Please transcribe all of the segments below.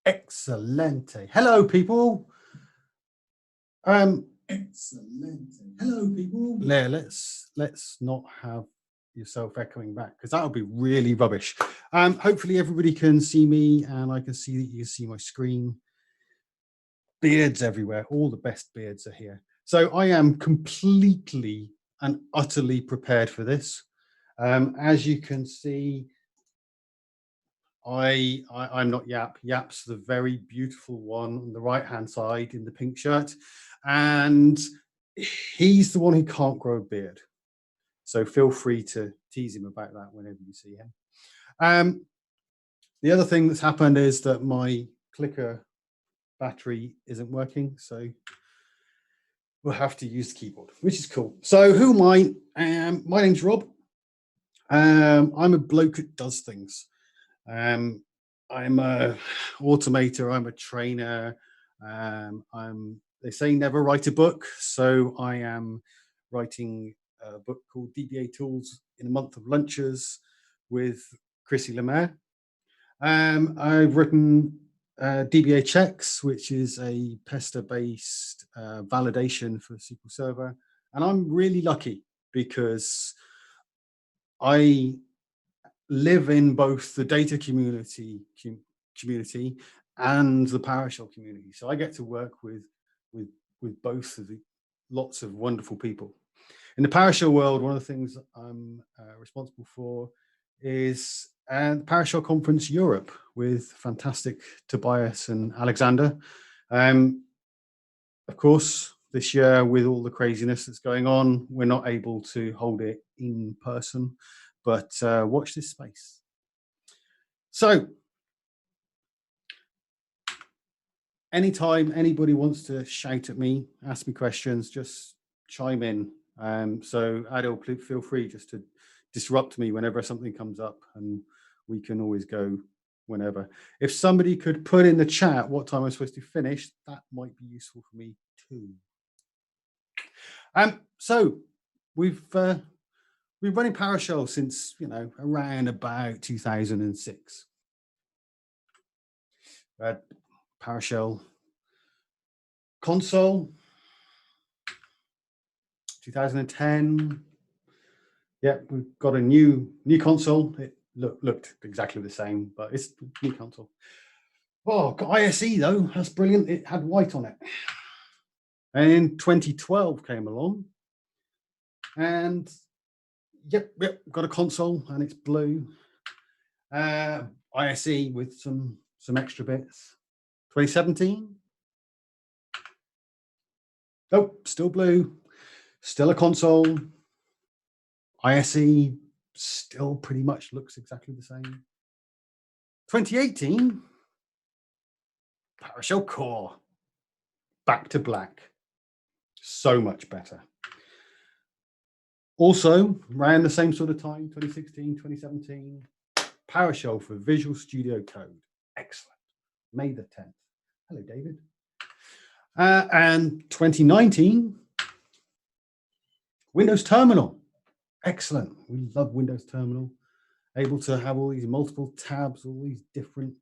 Excellente. Hello, people. Excellente. Hello, people. Let's not have yourself echoing back because that would be really rubbish. Hopefully everybody can see me and I can see that you can see my screen. Beards everywhere. All the best beards are here. So I am completely and utterly prepared for this. As you can see, I'm not Yap. Yap's the very beautiful one on the right-hand side in the pink shirt. And he's the one who can't grow a beard. So feel free to tease him about that whenever you see him. The other thing that's happened is that my clicker battery isn't working. So we'll have to use the keyboard, which is cool. So who am I? My name's Rob. I'm a bloke that does things. I'm a automator, I'm a trainer. They say never write a book. So I am writing a book called DBA Tools in a Month of Lunches with Chrissy Lemaire. I've written DBA Checks, which is a Pesta-based validation for SQL Server. And I'm really lucky because I live in both the data community and the PowerShell community. So I get to work with both of the lots of wonderful people. In the PowerShell world, one of the things I'm responsible for is the PowerShell Conference Europe with fantastic Tobias and Alexander. Of course, this year with all the craziness that's going on, we're not able to hold it in person, but watch this space. So anytime anybody wants to shout at me, ask me questions, just chime in. So Adil, feel free just to disrupt me whenever something comes up, and we can always go whenever. If somebody could put in the chat what time I'm supposed to finish, that might be useful for me too. So we've been running PowerShell since, around about 2006. PowerShell console, 2010. Yeah, we've got a new console. It looked exactly the same, but it's a new console. Oh, got ISE though. That's brilliant. It had white on it. And in 2012 came along, and yep, got a console and it's blue. ISE with some extra bits. 2017. Oh, still blue. Still a console. ISE still pretty much looks exactly the same. 2018, PowerShell Core, back to black. So much better. Also, around the same sort of time, 2016, 2017, PowerShell for Visual Studio Code. Excellent. May the 10th. Hello, David. And 2019, Windows Terminal. Excellent. We love Windows Terminal. Able to have all these multiple tabs, all these different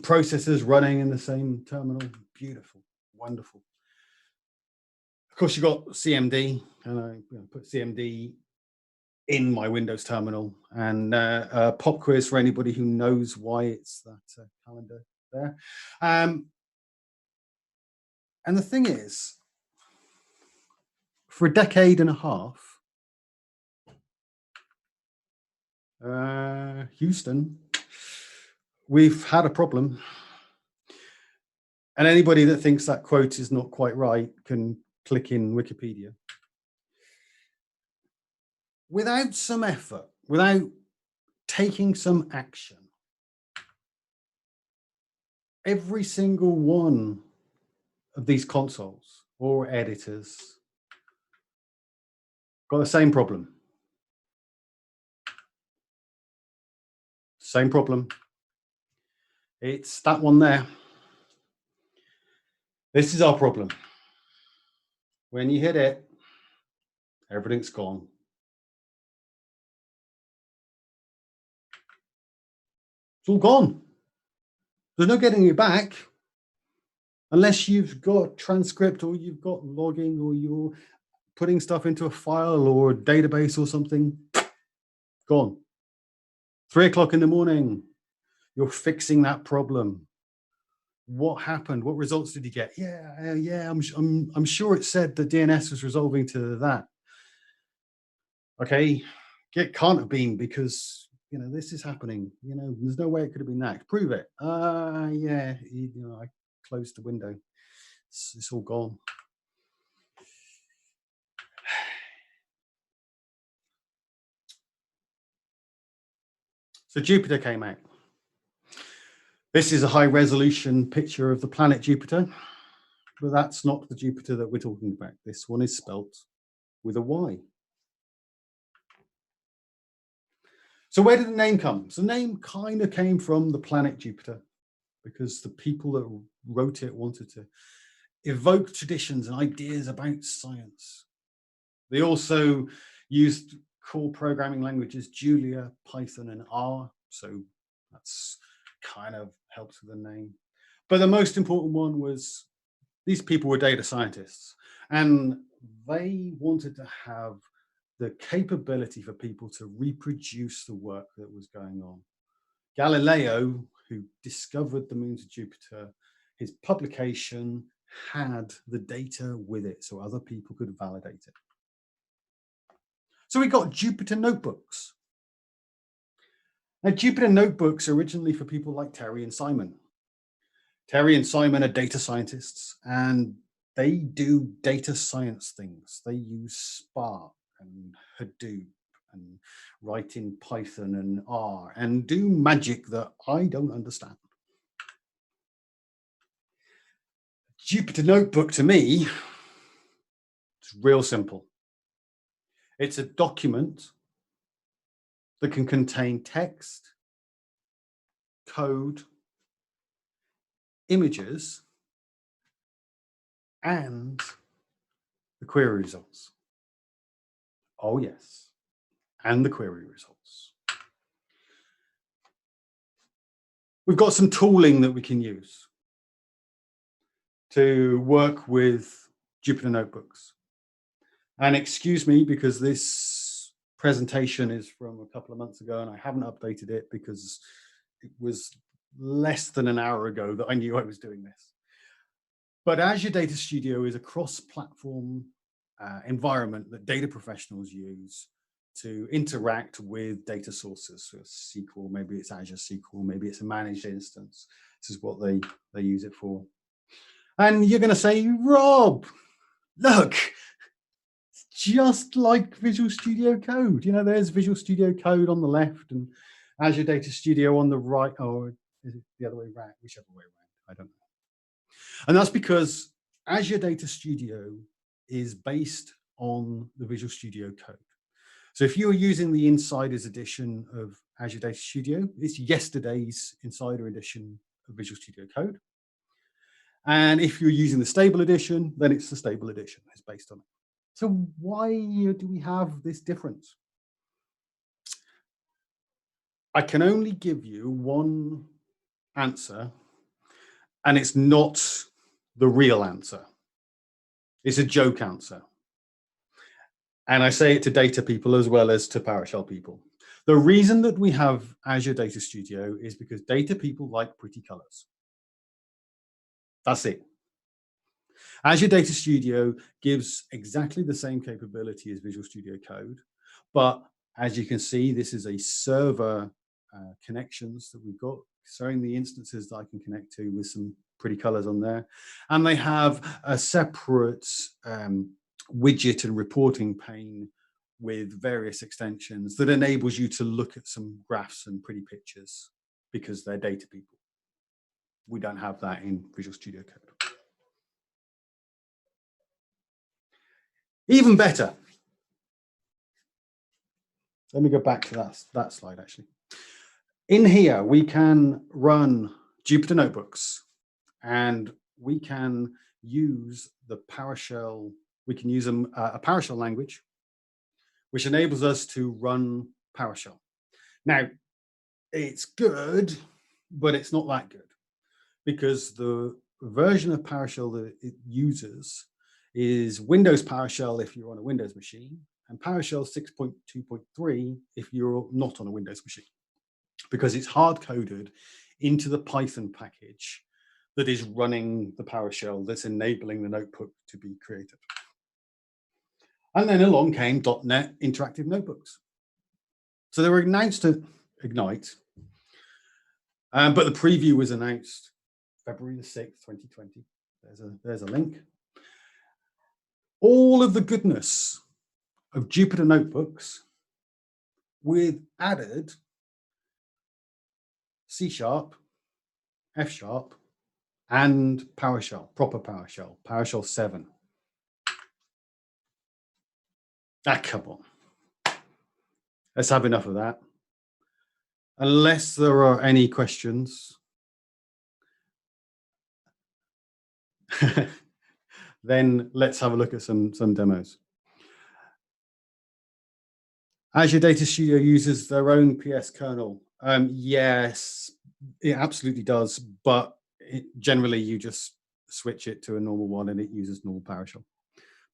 processes running in the same terminal. Beautiful, wonderful. Of course, you've got CMD, and I put CMD in my Windows terminal. And a pop quiz for anybody who knows why it's that calendar there. And the thing is, for a decade and a half, Houston, we've had a problem. And anybody that thinks that quote is not quite right can click in Wikipedia. Without some effort, without taking some action, every single one of these consoles or editors got the same problem. Same problem. It's that one there. This is our problem. When you hit it, everything's gone. It's all gone. There's no getting it back unless you've got transcript or you've got logging or you're putting stuff into a file or a database or something. Gone. 3 o'clock in the morning, you're fixing that problem. What happened? What results did you get? Yeah, I'm sure it said the DNS was resolving to that. Okay, it can't have been because this is happening. There's no way it could have been that. Prove it. Yeah, I closed the window. It's all gone. So Jupyter came out. This is a high resolution picture of the planet Jupiter, but that's not the Jupiter that we're talking about. This one is spelt with a Y. So where did the name come? So the name kind of came from the planet Jupiter because the people that wrote it wanted to evoke traditions and ideas about science. They also used core programming languages, Julia, Python, and R. So that's kind of helps with the name. But the most important one was these people were data scientists, and they wanted to have the capability for people to reproduce the work that was going on. Galileo, who discovered the moons of Jupiter, his publication had the data with it so other people could validate it. So we got Jupyter Notebooks. Now, Jupyter Notebooks are originally for people like Terry and Simon. Terry and Simon are data scientists, and they do data science things. They use Spark and Hadoop and write in Python and R and do magic that I don't understand. Jupyter Notebook to me, it's real simple. It's a document that can contain text, code, images, and the query results. Oh yes, and the query results. We've got some tooling that we can use to work with Jupyter Notebooks. And excuse me, because this presentation is from a couple of months ago and I haven't updated it because it was less than an hour ago that I knew I was doing this. But Azure Data Studio is a cross-platform environment that data professionals use to interact with data sources. So SQL, maybe it's Azure SQL, maybe it's a managed instance. This is what they use it for. And you're going to say, Rob, look, it's just like Visual Studio Code. There's Visual Studio Code on the left and Azure Data Studio on the right, or is it the other way around? Whichever way around, I don't know. And that's because Azure Data Studio is based on the Visual Studio Code. So if you're using the Insiders edition of Azure Data Studio, it's yesterday's Insider edition of Visual Studio Code. And if you're using the stable edition, then it's the stable edition. It's based on it. So why do we have this difference? I can only give you one answer, and it's not the real answer. It's a joke answer. And I say it to data people as well as to PowerShell people. The reason that we have Azure Data Studio is because data people like pretty colors. That's it. Azure Data Studio gives exactly the same capability as Visual Studio Code, but as you can see, this is a server connections that we've got, showing the instances that I can connect to with some pretty colors on there. And they have a separate widget and reporting pane with various extensions that enables you to look at some graphs and pretty pictures because they're data people. We don't have that in Visual Studio Code. Even better. Let me go back to that slide, actually. In here, we can run Jupyter Notebooks, and we can use the PowerShell. We can use a PowerShell language, which enables us to run PowerShell. Now, it's good, but it's not that good. because the version of PowerShell that it uses is Windows PowerShell if you're on a Windows machine, and PowerShell 6.2.3 if you're not on a Windows machine, because it's hard-coded into the Python package that is running the PowerShell that's enabling the notebook to be created. And then along came .NET Interactive Notebooks. So they were announced at Ignite, but the preview was announced February the 6th, 2020. There's a link. All of the goodness of Jupyter Notebooks with added C#, F#, and PowerShell, proper PowerShell, PowerShell 7. Ah, come on. Let's have enough of that. Unless there are any questions, then let's have a look at some demos. Azure Data Studio uses their own PS kernel. Yes, it absolutely does, but generally you just switch it to a normal one and it uses normal PowerShell,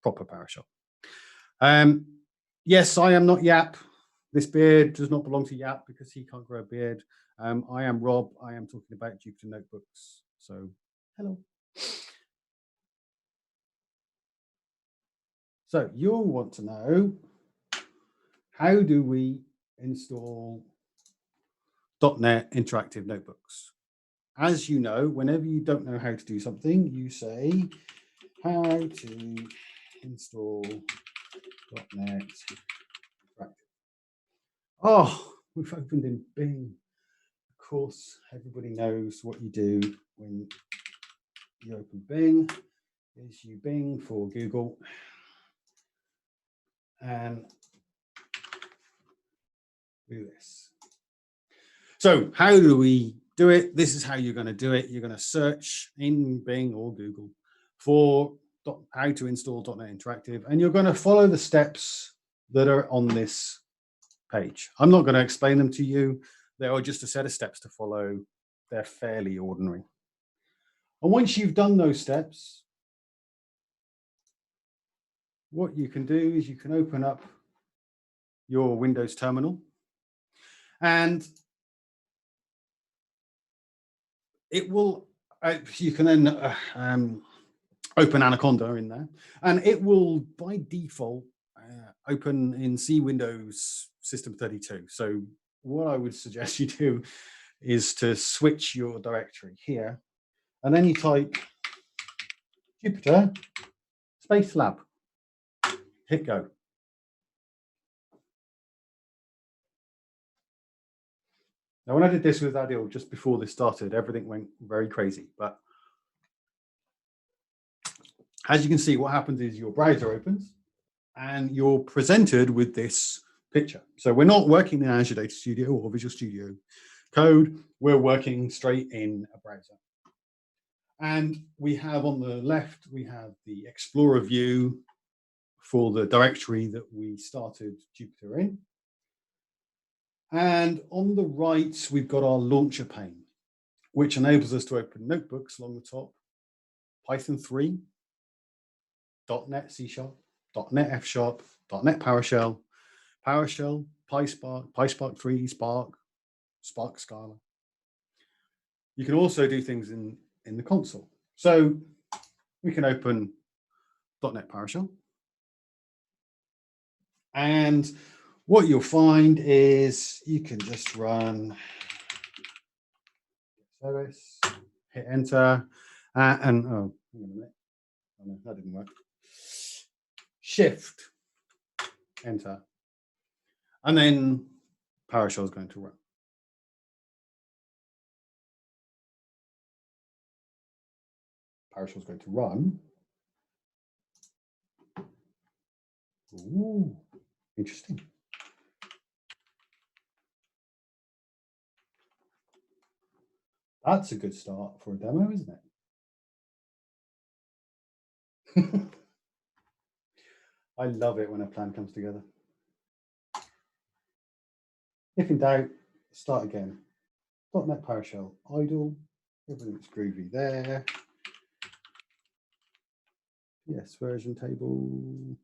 proper PowerShell. Yes, I am not Yap. This beard does not belong to Yap because he can't grow a beard. I am Rob. I am talking about Jupyter Notebooks. So, hello. So you'll want to know, how do we install .NET Interactive Notebooks? As you know, whenever you don't know how to do something, you say, how to install .NET Interactive. Oh, we've opened in Bing. Of course, everybody knows what you do when you open Bing. Is you Bing for Google. And do this. So how do we do it? This is how you're going to do it. You're going to search in Bing or Google for how to install .NET Interactive, and you're going to follow the steps that are on this page. I'm not going to explain them to you. They are just a set of steps to follow. They're fairly ordinary. And once you've done those steps, what you can do is you can open up your Windows terminal, and it will, you can then open Anaconda in there, and it will by default open in C Windows System 32. So what I would suggest you do is to switch your directory here, and then you type Jupyter space lab, hit go. Now, when I did this with Adil just before this started, everything went very crazy. But as you can see, what happens is your browser opens and you're presented with this picture. So we're not working in Azure Data Studio or Visual Studio Code. We're working straight in a browser. And we have on the left, we have the Explorer view for the directory that we started Jupyter in. And on the right, we've got our launcher pane, which enables us to open notebooks along the top, Python 3, .NET C#, .NET F#, .NET PowerShell, PowerShell, PySpark, PySpark 3, Spark, Spark Scala. You can also do things in the console. So we can open .NET PowerShell. And what you'll find is you can just run service, hit enter, and oh, hang on a minute. Oh, no, that didn't work. Shift, enter, and then PowerShell is going to run. PowerShell is going to run. Ooh, interesting. That's a good start for a demo, isn't it? I love it when a plan comes together. If in doubt, start again. .NET PowerShell idle, Everything's groovy there. Yes, version table.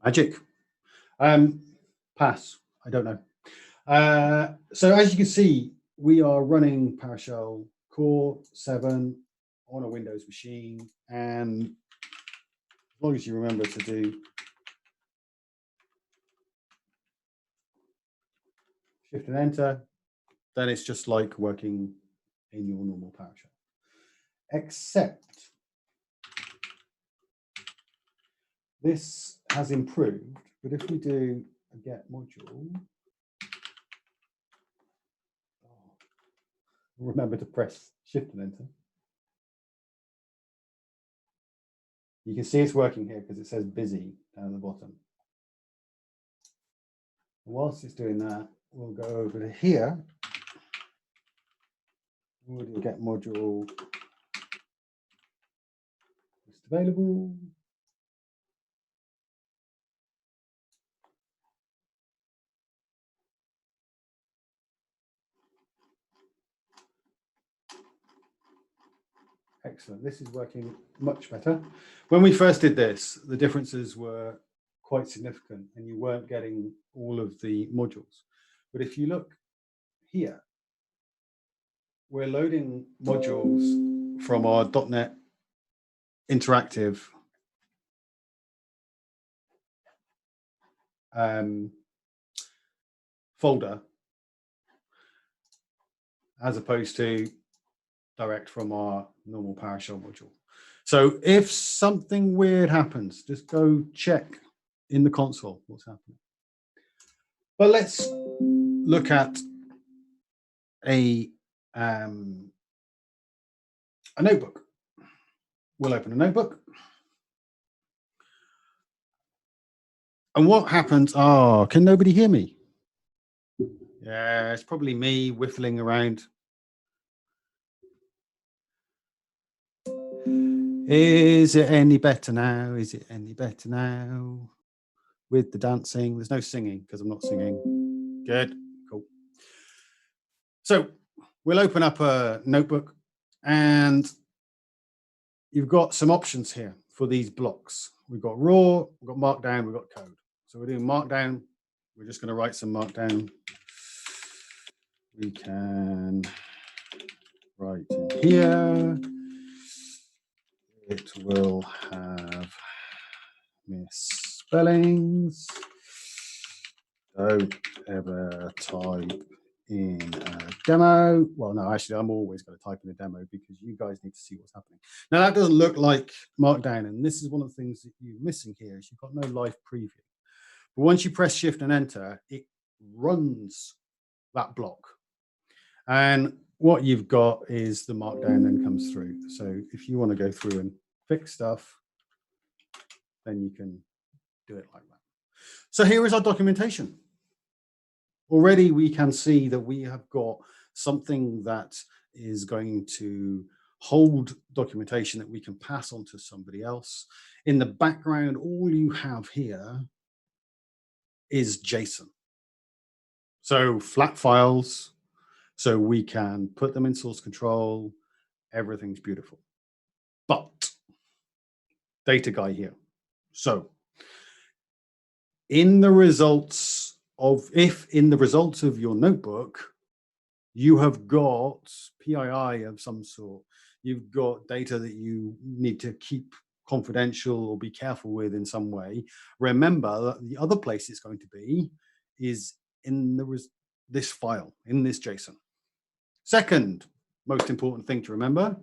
Magic. Pass. I don't know. So as you can see, we are running PowerShell Core 7 on a Windows machine, and as long as you remember to do Shift and Enter, then it's just like working in your normal PowerShell. Except this has improved, but if we do a get module, remember to press Shift and Enter. You can see it's working here because it says busy down at the bottom. Whilst it's doing that, we'll go over to here. We'll do get module just available. Excellent. This is working much better. When we first did this, the differences were quite significant and you weren't getting all of the modules. But if you look here, we're loading modules from our .NET Interactive folder as opposed to direct from our normal PowerShell module. So if something weird happens, just go check in the console what's happening. But let's look at a notebook. We'll open a notebook. And what happens? Oh, can nobody hear me? Yeah, it's probably me whiffling around. Is it any better now? Is it any better now? With the dancing, there's no singing because I'm not singing. Good, cool. So we'll open up a notebook and you've got some options here for these blocks. We've got raw, we've got markdown, we've got code. So we're doing markdown. We're just going to write some markdown. We can write in here. It will have misspellings. Don't ever type in a demo. Well, no, actually, I'm always going to type in a demo because you guys need to see what's happening. Now, that doesn't look like Markdown, and this is one of the things that you're missing here is you've got no live preview. But once you press Shift and Enter, it runs that block. And what you've got is the Markdown then comes through. So if you want to go through and fix stuff, then you can do it like that. So here is our documentation. Already we can see that we have got something that is going to hold documentation that we can pass on to somebody else. In the background, all you have here is JSON. So flat files, so we can put them in source control. Everything's beautiful. But data guy here. So in the results of, if in the results of your notebook, you have got PII of some sort, you've got data that you need to keep confidential or be careful with in some way, remember that the other place it's going to be is in this file, in this JSON. Second most important thing to remember,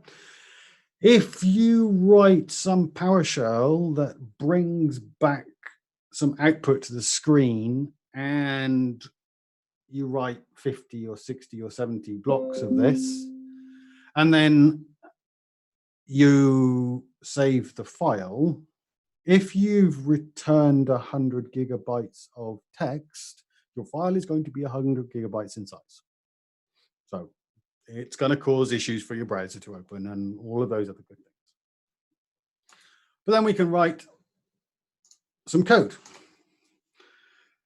if you write some PowerShell that brings back some output to the screen and you write 50 or 60 or 70 blocks of this, and then you save the file, if you've returned 100 gigabytes of text, your file is going to be 100 gigabytes in size. So it's going to cause issues for your browser to open and all of those other good things. But then we can write some code.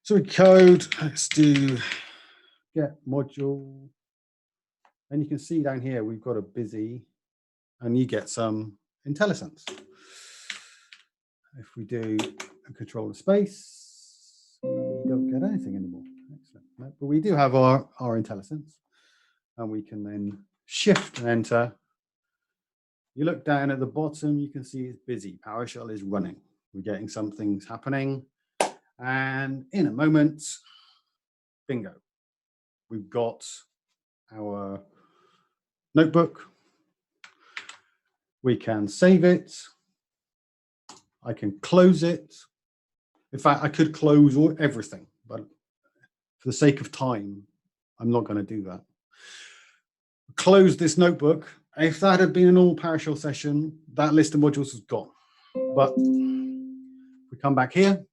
So we code, let's do get module. And you can see down here, we've got a busy, and you get some IntelliSense. If we do a control of space, we don't get anything anymore. Excellent. No, but we do have our IntelliSense, and we can then shift and enter. You look down at the bottom, you can see it's busy. PowerShell is running. We're getting some things happening. And in a moment, bingo, we've got our notebook. We can save it. I can close it. In fact, I could close everything, but for the sake of time, I'm not going to do that. Close this notebook. If that had been an all PowerShell session, that list of modules is gone. But if we come back here,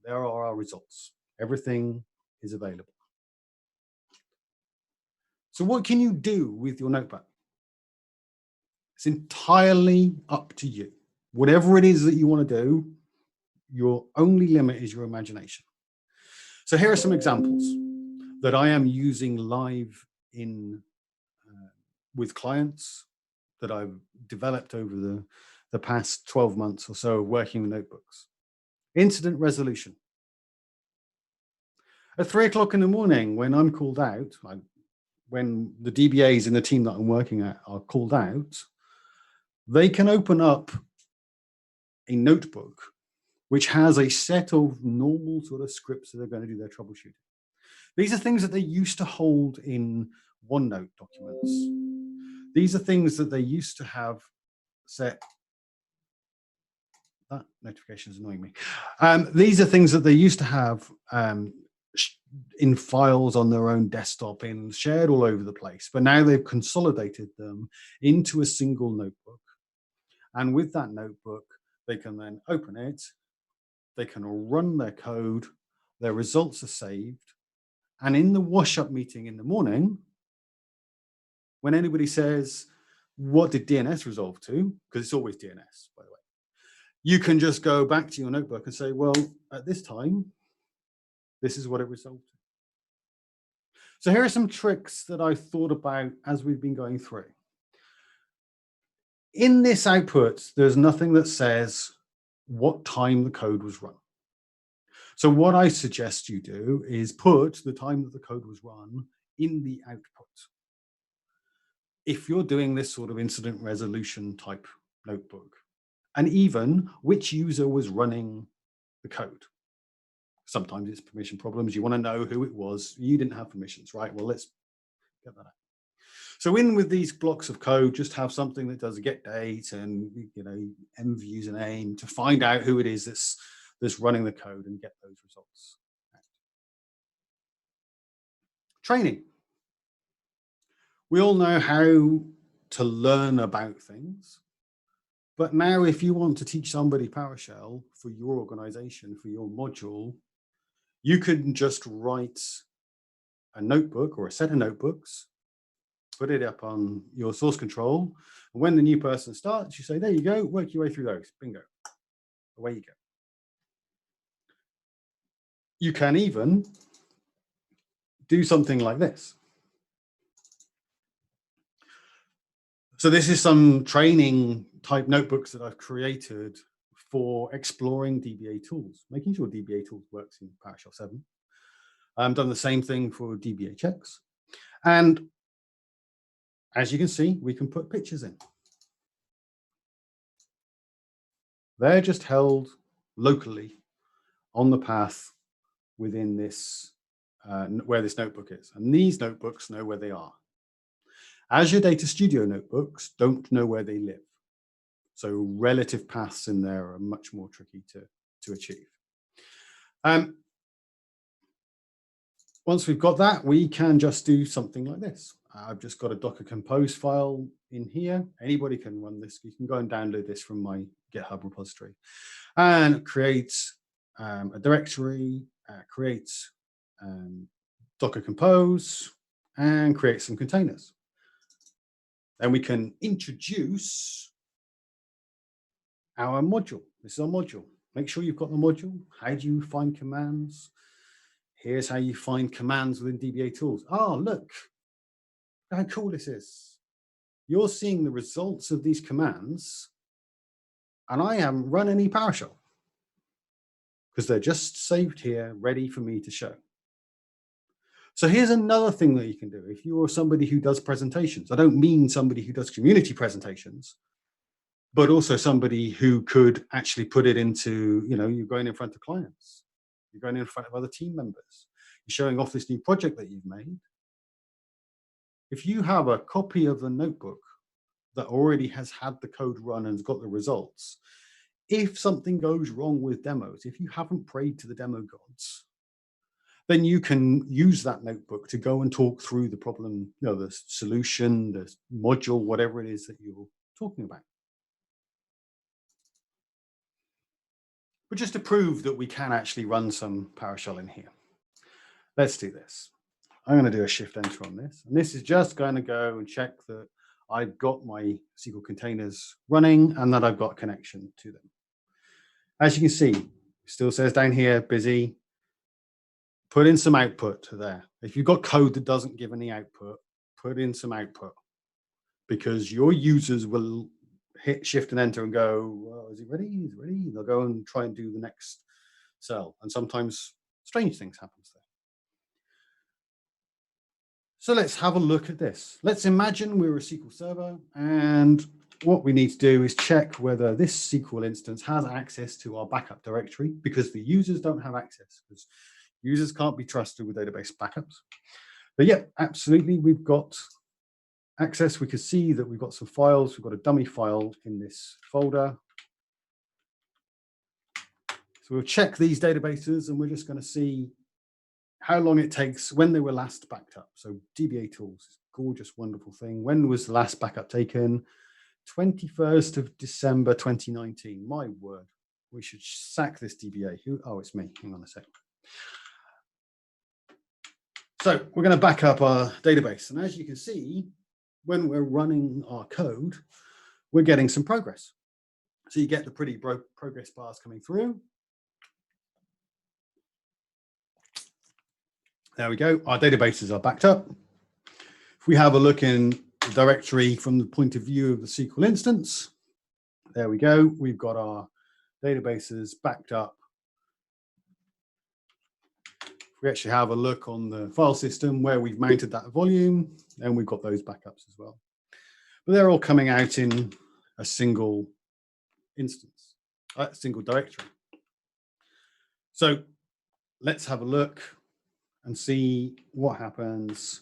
there are our results. Everything is available. So what can you do with your notebook? It's entirely up to you. Whatever it is that you want to do, your only limit is your imagination. So here are some examples that I am using live in with clients that I've developed over the past 12 months or so working with notebooks. Incident resolution. At 3 o'clock in the morning, when I'm called out, when the DBAs in the team that I'm working at are called out, they can open up a notebook which has a set of normal sort of scripts that are going to do their troubleshooting. These are things that they used to hold in OneNote documents. These are things that they used to have set. That notification is annoying me. These are things that they used to have in files on their own desktop and shared all over the place. But now they've consolidated them into a single notebook. And with that notebook, they can then open it. They can run their code. Their results are saved. And in the wash-up meeting in the morning, when anybody says, what did DNS resolve to? Because it's always DNS, by the way. You can just go back to your notebook and say, well, at this time, this is what it resolved to. So here are some tricks that I thought about as we've been going through. In this output, there's nothing that says what time the code was run. So what I suggest you do is put the time that the code was run in the output. If you're doing this sort of incident resolution type notebook, and even which user was running the code. Sometimes it's permission problems. You want to know who it was. You didn't have permissions, right? Well, let's get that out. So in with these blocks of code, just have something that does a get date and env username to find out who it is that's running the code and get those results out. Training. We all know how to learn about things. But now if you want to teach somebody PowerShell for your organization, for your module, you can just write a notebook or a set of notebooks, put it up on your source control. And when the new person starts, you say, there you go, work your way through those. Bingo. Away you go. You can even do something like this. So this is some training type notebooks that I've created for exploring DBA tools, making sure DBA tools works in PowerShell 7. I've done the same thing for DBA checks. And as you can see, we can put pictures in. They're just held locally on the path within this, where this notebook is. And these notebooks know where they are. Azure Data Studio notebooks don't know where they live. So relative paths in there are much more tricky to achieve. Once we've got that, we can just do something like this. I've just got a Docker Compose file in here. Anybody can run this. You can go and download this from my GitHub repository and create a directory, create Docker Compose, and create some containers. Then we can introduce our module. This is our module. Make sure you've got the module. How do you find commands? Here's how you find commands within DBA tools. Oh, look how cool this is. You're seeing the results of these commands, and I haven't run any PowerShell because they're just saved here, ready for me to show. So here's another thing that you can do. If you're somebody who does presentations, I don't mean somebody who does community presentations, but also somebody who could actually put it into, you're going in front of clients, you're going in front of other team members, you're showing off this new project that you've made. If you have a copy of the notebook that already has had the code run and has got the results, if something goes wrong with demos, if you haven't prayed to the demo gods, then you can use that notebook to go and talk through the problem, the solution, the module, whatever it is that you're talking about. But just to prove that we can actually run some PowerShell in here, let's do this. I'm going to do a Shift Enter on this. And this is just going to go and check that I've got my SQL containers running and that I've got a connection to them. As you can see, it still says down here, busy. Put in some output there. If you've got code that doesn't give any output, put in some output, because your users will hit Shift and Enter and go, well, is it ready? Is it ready? They'll go and try and do the next cell. And sometimes strange things happen there. So let's have a look at this. Let's imagine we're a SQL server, and what we need to do is check whether this SQL instance has access to our backup directory, because the users don't have access, because users can't be trusted with database backups. But yeah, absolutely, we've got access. We can see that we've got some files. We've got a dummy file in this folder. So we'll check these databases, and we're just going to see how long it takes when they were last backed up. So DBA tools, gorgeous, wonderful thing. When was the last backup taken? 21st of December, 2019. My word, we should sack this DBA. Oh, it's me. Hang on a sec. So we're going to back up our database. And as you can see, when we're running our code, we're getting some progress. So you get the pretty progress bars coming through. There we go. Our databases are backed up. If we have a look in the directory from the point of view of the SQL instance, there we go. We've got our databases backed up. If we actually have a look on the file system where we've mounted that volume, then we've got those backups as well. But they're all coming out in a single instance, a single directory. So let's have a look and see what happens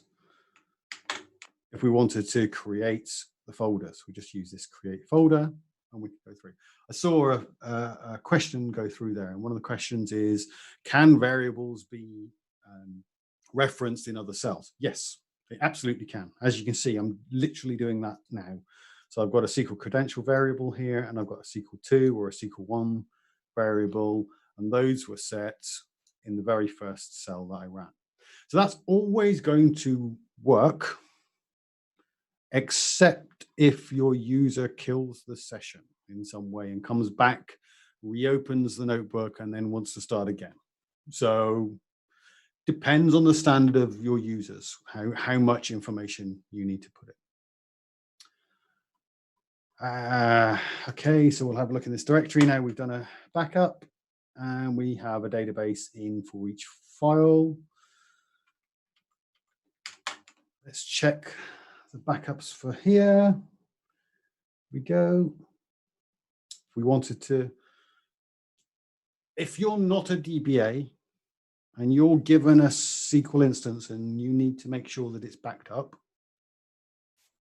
if we wanted to create the folders. We just use this create folder and we can go through. I saw a question go through there, and one of the questions is, can variables be referenced in other cells? Yes, they absolutely can. As you can see, I'm literally doing that now. So I've got a SQL credential variable here, and I've got a SQL2 or a SQL1 variable, and those were set in the very first cell that I ran. So that's always going to work, except if your user kills the session in some way and comes back, reopens the notebook, and then wants to start again. So depends on the standard of your users, how much information you need to put in. Okay, so we'll have a look in this directory now. We've done a backup, and we have a database in for each file. Let's check the backups for here. We go. If we wanted to, if you're not a DBA and you're given a SQL instance and you need to make sure that it's backed up,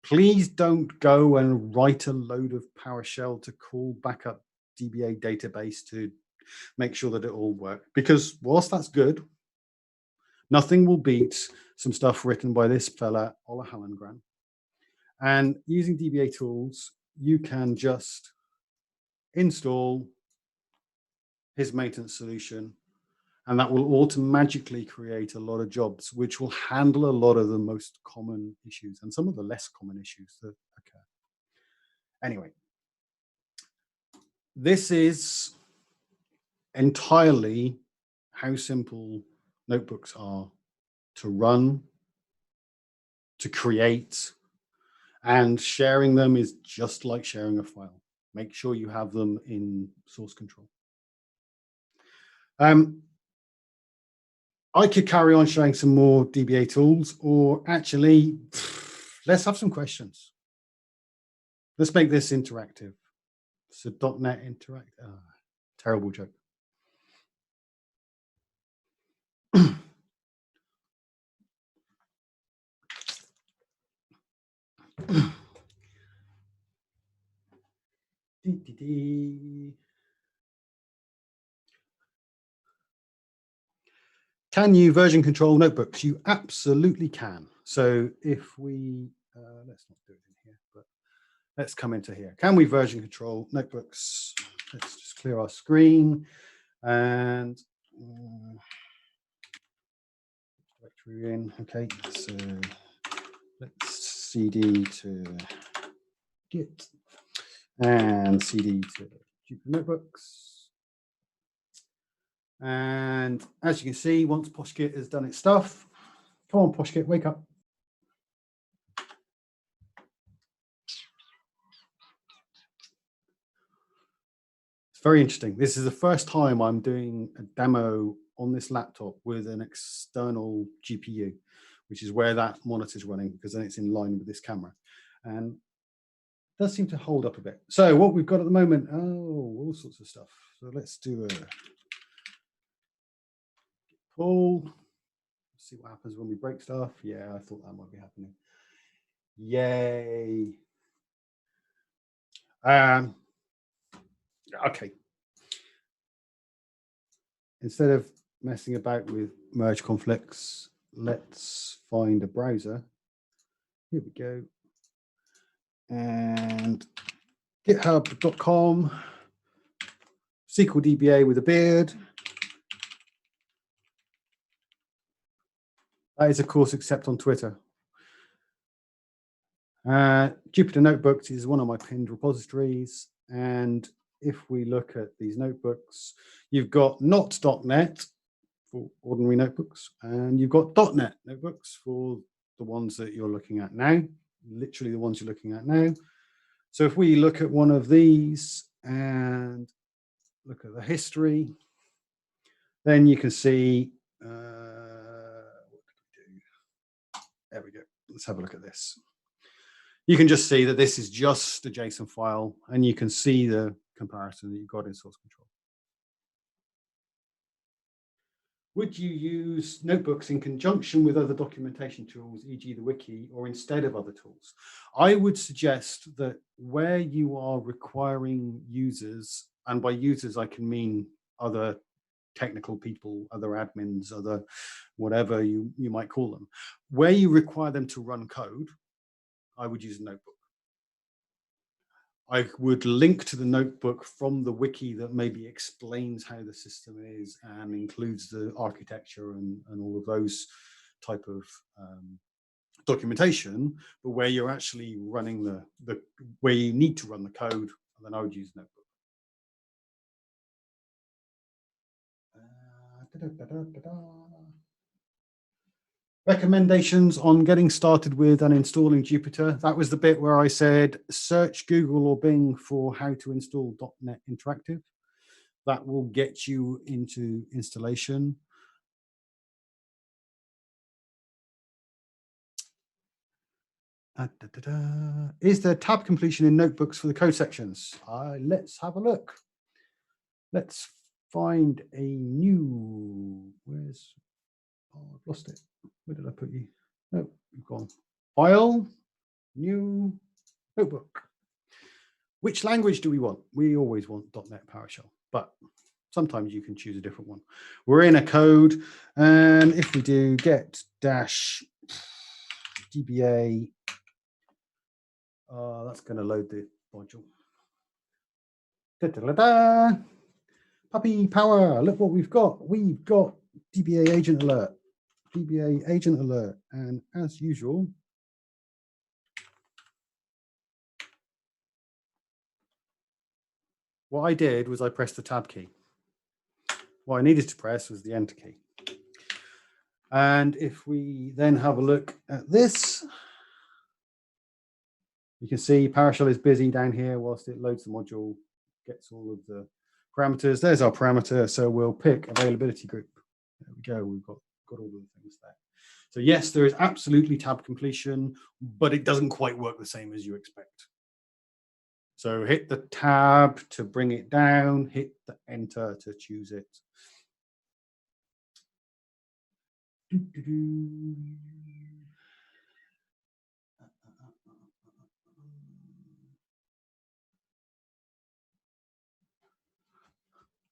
please don't go and write a load of PowerShell to call backup DBA database to make sure that it all works. Because whilst that's good, nothing will beat some stuff written by this fella, Ola Hallengren. And using DBA tools, you can just install his maintenance solution, and that will automatically create a lot of jobs, which will handle a lot of the most common issues and some of the less common issues that occur. Anyway, this is entirely how simple notebooks are to run, to create, and sharing them is just like sharing a file. Make sure you have them in source control. I could carry on showing some more DBA tools, or actually, let's have some questions. Let's make this interactive. So .NET Interactive. Terrible joke. Can you version control notebooks? You absolutely can. So if we, let's not do it in here, but let's come into here. Can we version control notebooks? Let's just clear our screen and directory in. Okay, so let's cd to git and cd to Jupyter Notebooks. And as you can see, once PoshGit has done its stuff, come on, PoshGit, wake up. It's very interesting. This is the first time I'm doing a demo on this laptop with an external GPU, which is where that monitor is running, because then it's in line with this camera. And it does seem to hold up a bit. So what we've got at the moment, all sorts of stuff. So let's do a pull. See what happens when we break stuff. Yeah, I thought that might be happening. Yay. Okay. Instead of messing about with merge conflicts, let's find a browser. Here we go. And github.com, SQL DBA with a beard. That is, of course, except on Twitter. Jupyter Notebooks is one of my pinned repositories. And if we look at these notebooks, you've got not.NET for ordinary notebooks, and you've got .NET notebooks for the ones that you're looking at now, literally the ones you're looking at now. So if we look at one of these and look at the history, then you can see, what did we do? There we go. Let's have a look at this. You can just see that this is just a JSON file, and you can see the comparison that you've got in source control. Would you use notebooks in conjunction with other documentation tools, e.g. the wiki, or instead of other tools? I would suggest that where you are requiring users, and by users I can mean other technical people, other admins, other whatever you might call them, where you require them to run code, I would use a notebook. I would link to the notebook from the wiki that maybe explains how the system is and includes the architecture and all of those type of documentation, but where you're actually running the where you need to run the code, then I would use notebook. Recommendations on getting started with and installing Jupyter. That was the bit where I said search Google or Bing for how to install .NET Interactive. That will get you into installation. Is there tab completion in notebooks for the code sections? Let's have a look. Let's find a new, where's, I've lost it. Where did I put you? No, you've gone. File, new notebook. Which language do we want? We always want .NET PowerShell, but sometimes you can choose a different one. We're in a code, and if we do get dash DBA, that's going to load the module. Da-da-da-da. Puppy power, look what we've got. We've got DBA agent alert, DBA agent alert, and as usual, what I did was I pressed the tab key. What I needed to press was the enter key. And if we then have a look at this, you can see PowerShell is busy down here whilst it loads the module, gets all of the parameters. There's our parameter. So we'll pick availability group. There we go. We've got all of the things there. So yes, there is absolutely tab completion, but it doesn't quite work the same as you expect. So hit the tab to bring it down, hit the enter to choose it.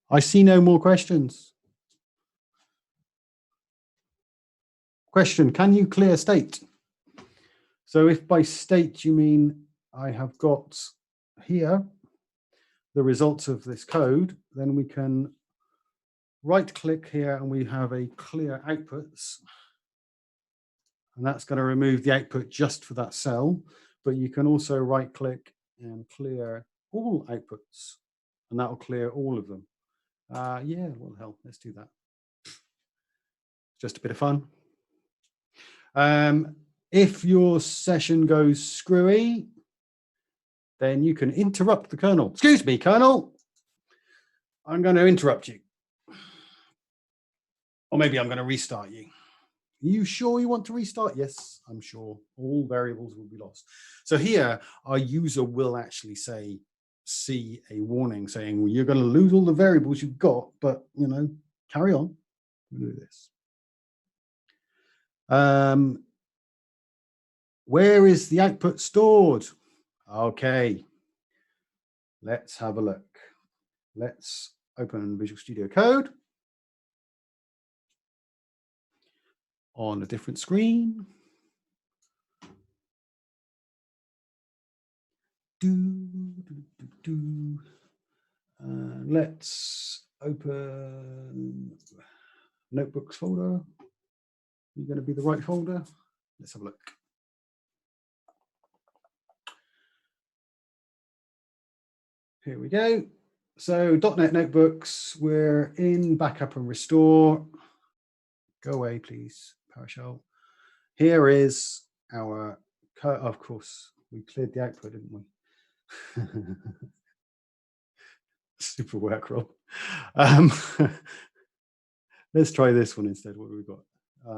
I see no more questions. Question, can you clear state? So if by state you mean I have got here the results of this code, then we can right click here and we have a clear outputs. And that's going to remove the output just for that cell. But you can also right click and clear all outputs. And that will clear all of them. Yeah, what the hell, let's do that. Just a bit of fun. If your session goes screwy, then you can interrupt the kernel. Excuse me, kernel. I'm going to interrupt you. Or maybe I'm going to restart you. Are you sure you want to restart? Yes, I'm sure. All variables will be lost. So here, our user will actually see a warning saying, well, you're going to lose all the variables you've got, but, you know, carry on. We'll do this. Where is the output stored? Okay, let's have a look. Let's open Visual Studio Code on a different screen. Let's open Notebooks folder. You're going to be the right folder. Let's have a look. Here we go. So .NET Notebooks, we're in backup and restore. Go away, please, PowerShell. Here is our code. Of course, we cleared the output, didn't we? Super work, Rob. Let's try this one instead. What have we got?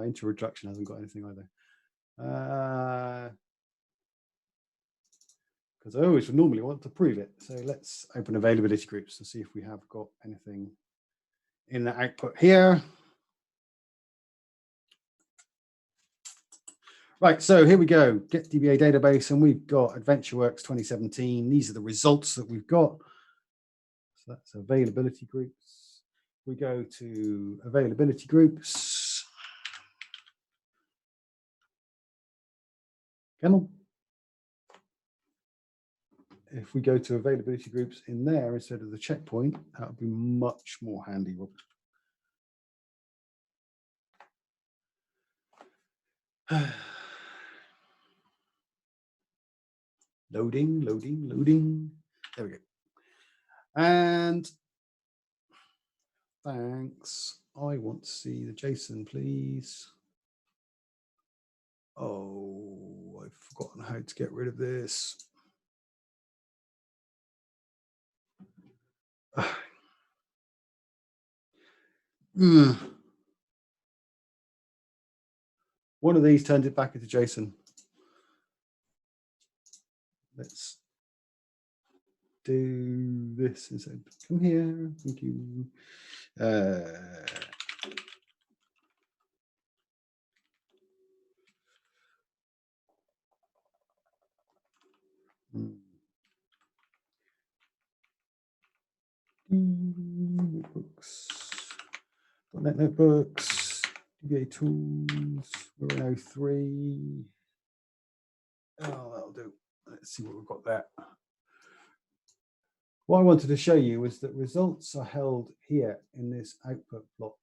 Introduction hasn't got anything either. Because I always normally want to prove it. So let's open availability groups and see if we have got anything in the output here. Right, so here we go, get DBA database, and we've got AdventureWorks 2017. These are the results that we've got. So that's availability groups. We go to availability groups. Come on. If we go to availability groups in there instead of the checkpoint, that would be much more handy, Robert. Loading, loading, loading. There we go. And thanks. I want to see the JSON, please. Oh, I've forgotten how to get rid of this. One of these turned it back into JSON. Let's do this instead. Come here. Thank you. Notebooks. .NET Notebooks. DBA tools. We're in 03. Oh, that'll do. Let's see what we've got there. What I wanted to show you is that results are held here in this output block.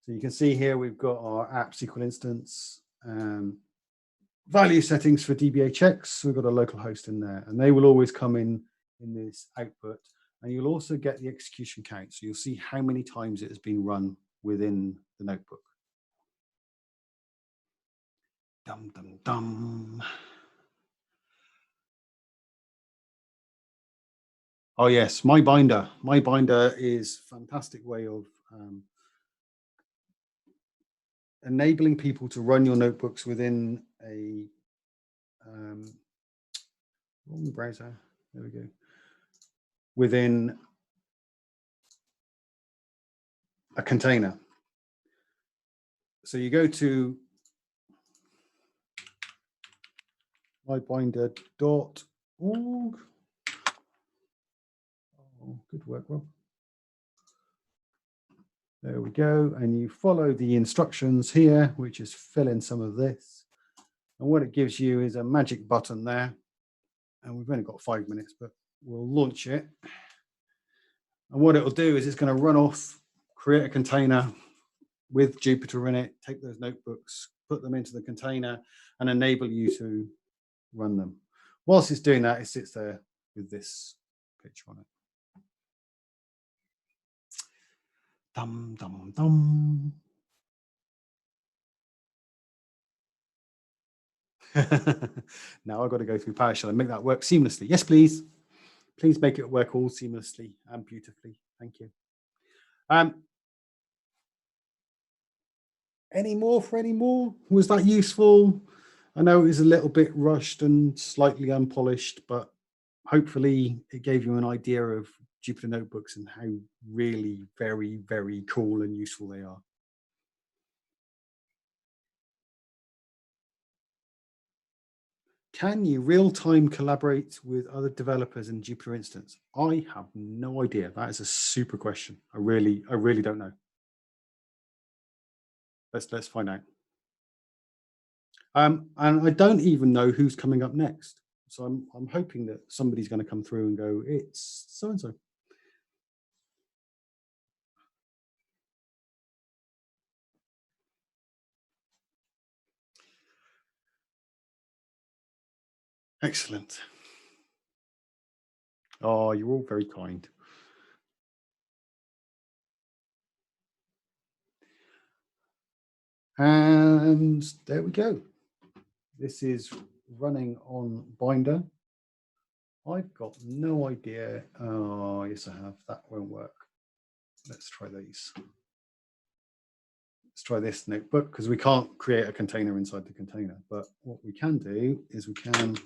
So you can see here we've got our app SQL instance, value settings for DBA checks. So we've got a local host in there, and they will always come in this output. And you'll also get the execution count. So you'll see how many times it has been run within the notebook. Dum, dum, dum. Oh yes, My Binder. My Binder is a fantastic way of enabling people to run your notebooks within a wrong browser. There we go. Within a container. So you go to mybinder.org. Oh, good work, Rob. There we go. And you follow the instructions here, which is fill in some of this. And what it gives you is a magic button there. And we've only got 5 minutes, but we'll launch it. And what it'll do is it's going to run off, create a container with Jupyter in it, take those notebooks, put them into the container, and enable you to run them. Whilst it's doing that, it sits there with this picture on it. Dum, dum, dum. Now I've got to go through PowerShell and make that work seamlessly. Yes, please. Please make it work all seamlessly and beautifully. Thank you. Any more for any more? Was that useful? I know it was a little bit rushed and slightly unpolished, but hopefully it gave you an idea of Jupyter Notebooks and how really very, very cool and useful they are. Can you real-time collaborate with other developers in Jupyter instance? I have no idea. That is a super question. I really don't know. Let's find out. And I don't even know who's coming up next. So I'm hoping that somebody's going to come through and go, it's so-and-so. Excellent. Oh, you're all very kind. And there we go. This is running on Binder. I've got no idea. Oh, yes, I have. That won't work. Let's try these. Let's try this notebook because we can't create a container inside the container. But what we can do is we can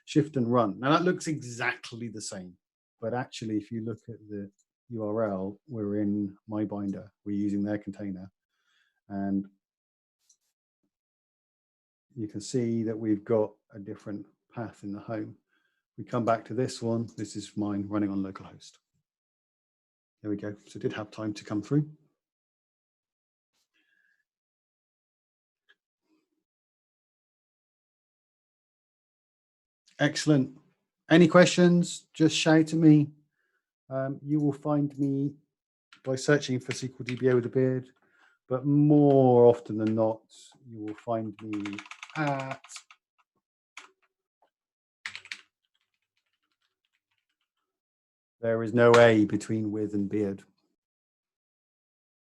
shift and run. Now that looks exactly the same. But actually, if you look at the URL, we're in My Binder. We're using their container. And you can see that we've got a different path in the home. We come back to this one. This is mine running on localhost. There we go. So it did have time to come through. Excellent. Any questions? Just shout at me. You will find me by searching for SQL DBA with a beard, but more often than not, you will find me at there is no A between with and beard,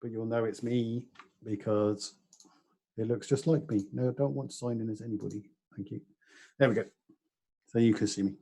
but you'll know it's me because it looks just like me. No, I don't want to sign in as anybody. Thank you. There we go. So you can see me.